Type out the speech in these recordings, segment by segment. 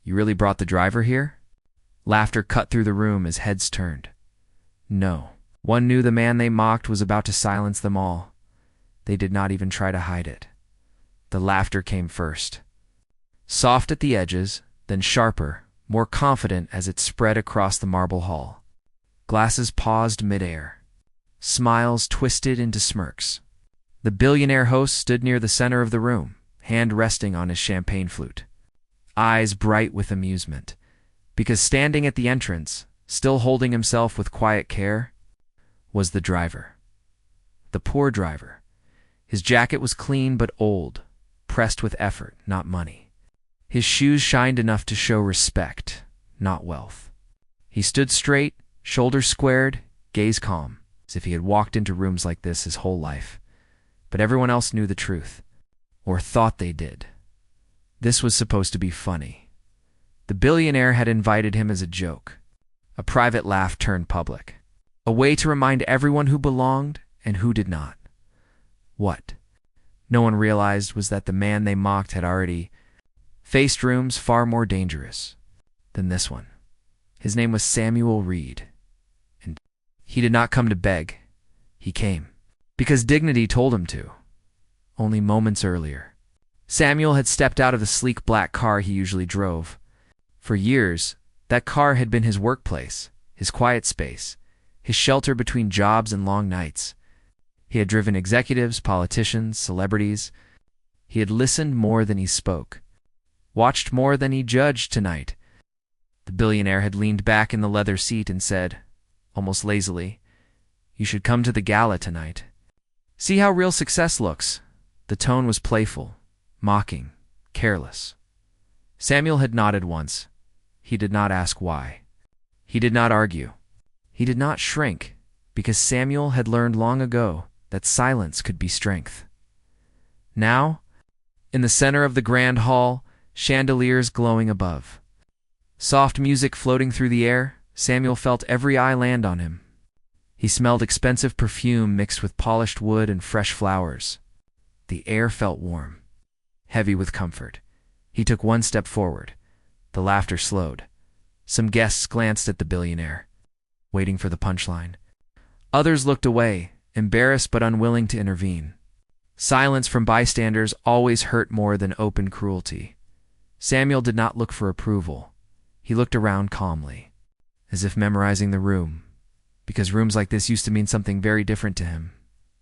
You really brought the driver here?" Laughter cut through the room as heads turned. No. One knew the man they mocked was about to silence them all. They did not even try to hide it. The laughter came first. Soft at the edges, then sharper, more confident as it spread across the marble hall. Glasses paused midair. Smiles twisted into smirks. The billionaire host stood near the center of the room, hand resting on his champagne flute. Eyes bright with amusement, because standing at the entrance, still holding himself with quiet care, was the driver. The poor driver. His jacket was clean but old, pressed with effort, not money. His shoes shined enough to show respect, not wealth. He stood straight, shoulders squared, gaze calm, as if he had walked into rooms like this his whole life. But everyone else knew the truth, or thought they did. This was supposed to be funny. The billionaire had invited him as a joke. A private laugh turned public. A way to remind everyone who belonged and who did not. What no one realized was that the man they mocked had already faced rooms far more dangerous than this one. His name was Samuel Reed, and he did not come to beg. He came because dignity told him to. Only moments earlier, Samuel had stepped out of the sleek black car he usually drove. For years, that car had been his workplace, his quiet space, his shelter between jobs and long nights. He had driven executives, politicians, celebrities. He had listened more than he spoke, watched more than he judged tonight. The billionaire had leaned back in the leather seat and said, almost lazily, "You should come to the gala tonight. See how real success looks." The tone was playful, mocking, careless. Samuel had nodded once. He did not ask why. He did not argue. He did not shrink, because Samuel had learned long ago that silence could be strength. Now, in the center of the grand hall, chandeliers glowing above. Soft music floating through the air, Samuel felt every eye land on him. He smelled expensive perfume mixed with polished wood and fresh flowers. The air felt warm, heavy with comfort. He took one step forward. The laughter slowed. Some guests glanced at the billionaire, waiting for the punchline. Others looked away, embarrassed but unwilling to intervene. Silence from bystanders always hurt more than open cruelty. Samuel did not look for approval. He looked around calmly, as if memorizing the room, because rooms like this used to mean something very different to him.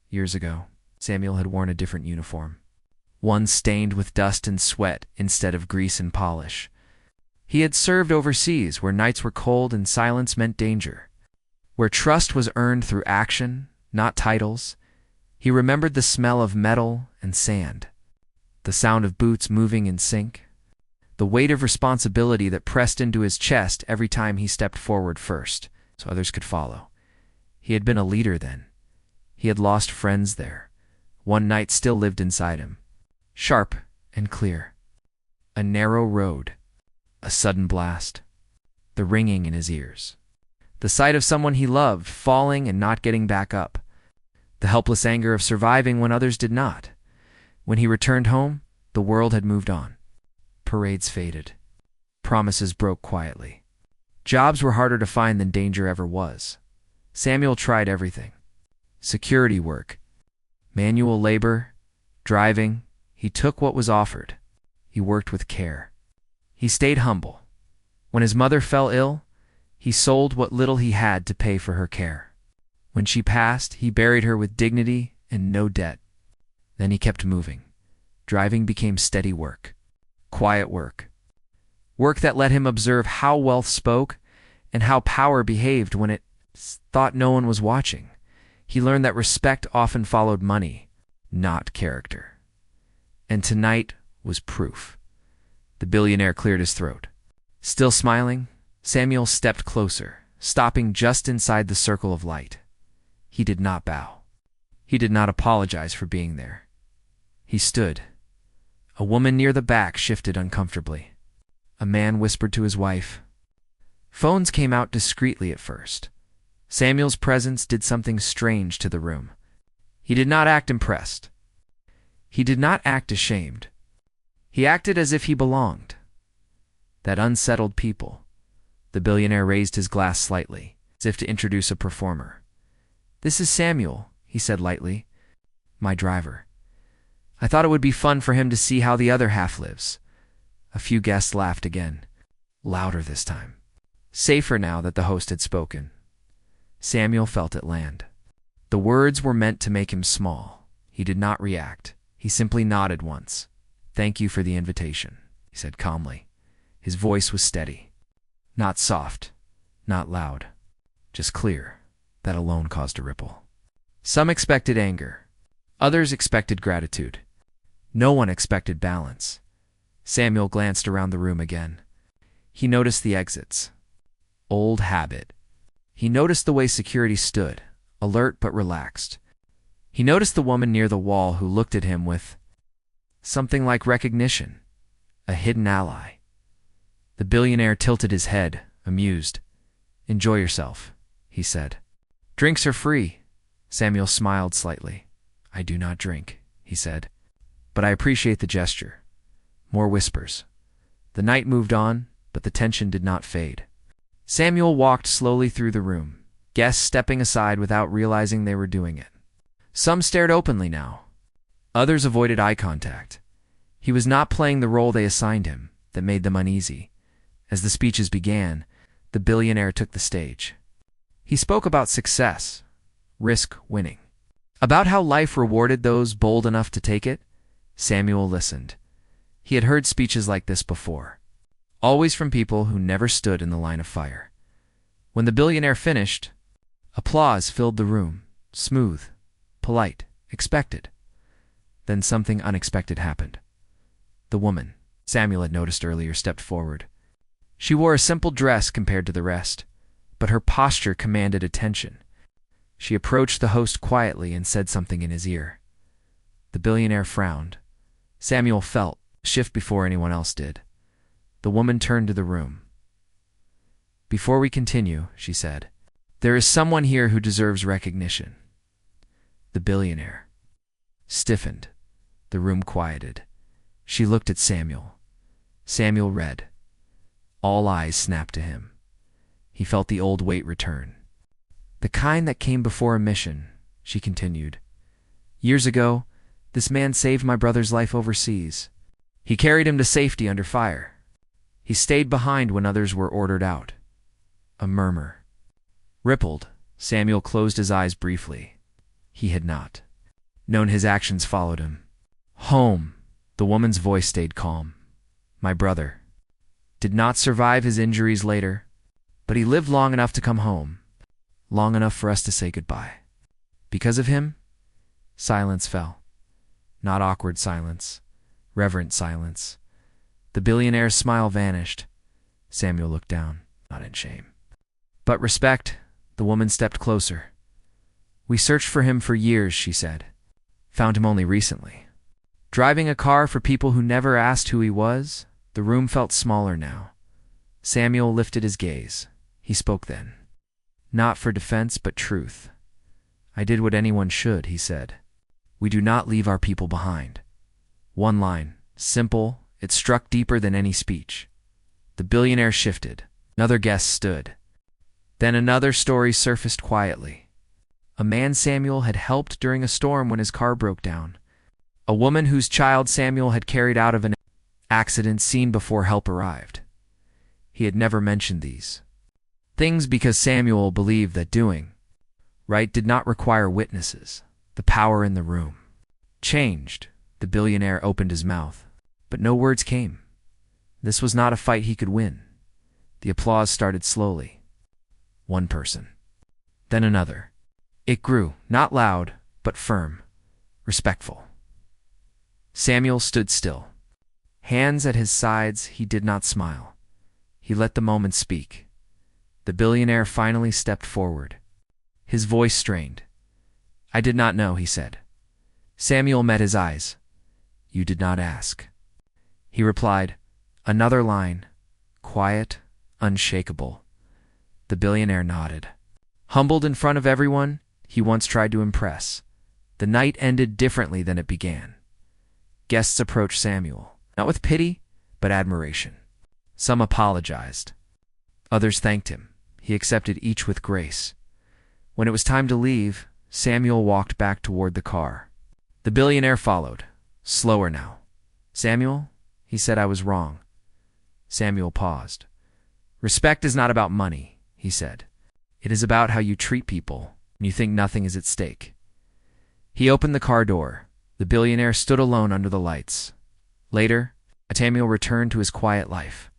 Years ago, Samuel had worn a different uniform, one stained with dust and sweat instead of grease and polish. He had served overseas, where nights were cold and silence meant danger, where trust was earned through action, not titles. He remembered the smell of metal and sand, the sound of boots moving in sync, the weight of responsibility that pressed into his chest every time he stepped forward first, so others could follow. He had been a leader then. He had lost friends there. One night still lived inside him, sharp and clear. A narrow road, a sudden blast, the ringing in his ears. The sight of someone he loved falling and not getting back up. The helpless anger of surviving when others did not. When he returned home, the world had moved on. Parades faded. Promises broke quietly. Jobs were harder to find than danger ever was. Samuel tried everything. Security work, manual labor, driving. He took what was offered. He worked with care. He stayed humble. When his mother fell ill, he sold what little he had to pay for her care. When she passed, he buried her with dignity and no debt. Then he kept moving. Driving became steady work, quiet work. Work that let him observe how wealth spoke and how power behaved when it thought no one was watching. He learned that respect often followed money, not character. And tonight was proof. The billionaire cleared his throat. Still smiling, Samuel stepped closer, stopping just inside the circle of light. He did not bow. He did not apologize for being there. He stood. A woman near the back shifted uncomfortably. A man whispered to his wife. Phones came out discreetly at first. Samuel's presence did something strange to the room. He did not act impressed. He did not act ashamed. He acted as if he belonged. that unsettled people. The billionaire raised his glass slightly, as if to introduce a performer. "This is Samuel," he said lightly. "My driver. I thought it would be fun for him to see how the other half lives." A few guests laughed again, louder this time. Safer now that the host had spoken. Samuel felt it land. The words were meant to make him small. He did not react. He simply nodded once. "Thank you for the invitation," he said calmly. His voice was steady. Not soft, not loud, just clear. That alone caused a ripple. Some expected anger. Others expected gratitude. No one expected balance. Samuel glanced around the room again. He noticed the exits. Old habit. He noticed the way security stood, alert but relaxed. He noticed the woman near the wall who looked at him with something like recognition, a hidden ally. The billionaire tilted his head, amused. "Enjoy yourself," he said. "Drinks are free." Samuel smiled slightly. "I do not drink," he said. "But I appreciate the gesture." More whispers. The night moved on, but the tension did not fade. Samuel walked slowly through the room, guests stepping aside without realizing they were doing it. Some stared openly now. Others avoided eye contact. He was not playing the role they assigned him that made them uneasy. As the speeches began, the billionaire took the stage. He spoke about success, risk winning, about how life rewarded those bold enough to take it. Samuel listened. He had heard speeches like this before, always from people who never stood in the line of fire. When the billionaire finished, applause filled the room, smooth, polite, expected. Then something unexpected happened. The woman, Samuel had noticed earlier, stepped forward. She wore a simple dress compared to the rest, but her posture commanded attention. She approached the host quietly and said something in his ear. The billionaire frowned. Samuel felt a shift before anyone else did. The woman turned to the room. "Before we continue," she said, "there is someone here who deserves recognition." The billionaire stiffened. The room quieted. She looked at Samuel. Samuel read. All eyes snapped to him. He felt the old weight return. "The kind that came before a mission," she continued. "Years ago, this man saved my brother's life overseas. He carried him to safety under fire. He stayed behind when others were ordered out." A murmur rippled. Samuel closed his eyes briefly. He had not known his actions followed him. "Home." The woman's voice stayed calm. "My brother did not survive his injuries later, but he lived long enough to come home, long enough for us to say goodbye. Because of him." Silence fell. Not awkward silence, reverent silence. The billionaire's smile vanished. Samuel looked down, not in shame, but respect. The woman stepped closer. "We searched for him for years," she said. "Found him only recently. Driving a car for people who never asked who he was." The room felt smaller now. Samuel lifted his gaze. He spoke then. "Not for defense, but truth. I did what anyone should," he said. "We do not leave our people behind." One line, simple, it struck deeper than any speech. The billionaire shifted. Another guest stood. Then another story surfaced quietly. A man Samuel had helped during a storm when his car broke down. A woman whose child Samuel had carried out of an accident seen before help arrived. He had never mentioned these things because Samuel believed that doing right did not require witnesses. The power in the room changed. The billionaire opened his mouth, but no words came. This was not a fight he could win. The applause started slowly. One person, then another. It grew, not loud, but firm, respectful. Samuel stood still. Hands at his sides, he did not smile. He let the moment speak. The billionaire finally stepped forward. His voice strained. "I did not know," he said. Samuel met his eyes. "You did not ask." He replied. Another line, quiet, unshakable. The billionaire nodded. Humbled in front of everyone, he once tried to impress. The night ended differently than it began. Guests approached Samuel, not with pity, but admiration. Some apologized. Others thanked him. He accepted each with grace. When it was time to leave, Samuel walked back toward the car. The billionaire followed, slower now. "Samuel," he said, "I was wrong." Samuel paused. "Respect is not about money," he said. "It is about how you treat people when you think nothing is at stake." He opened the car door. The billionaire stood alone under the lights. Later, Samuel returned to his quiet life.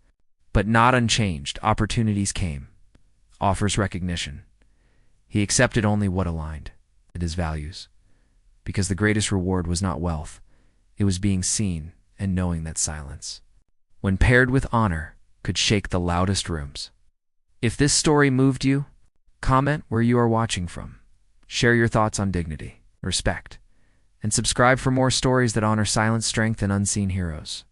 But not unchanged. Opportunities came. Offers recognition. He accepted only what aligned with his values. Because the greatest reward was not wealth. It was being seen and knowing that silence, when paired with honor, could shake the loudest rooms. If this story moved you, comment where you are watching from. Share your thoughts on dignity, respect, and subscribe for more stories that honor silent strength and unseen heroes.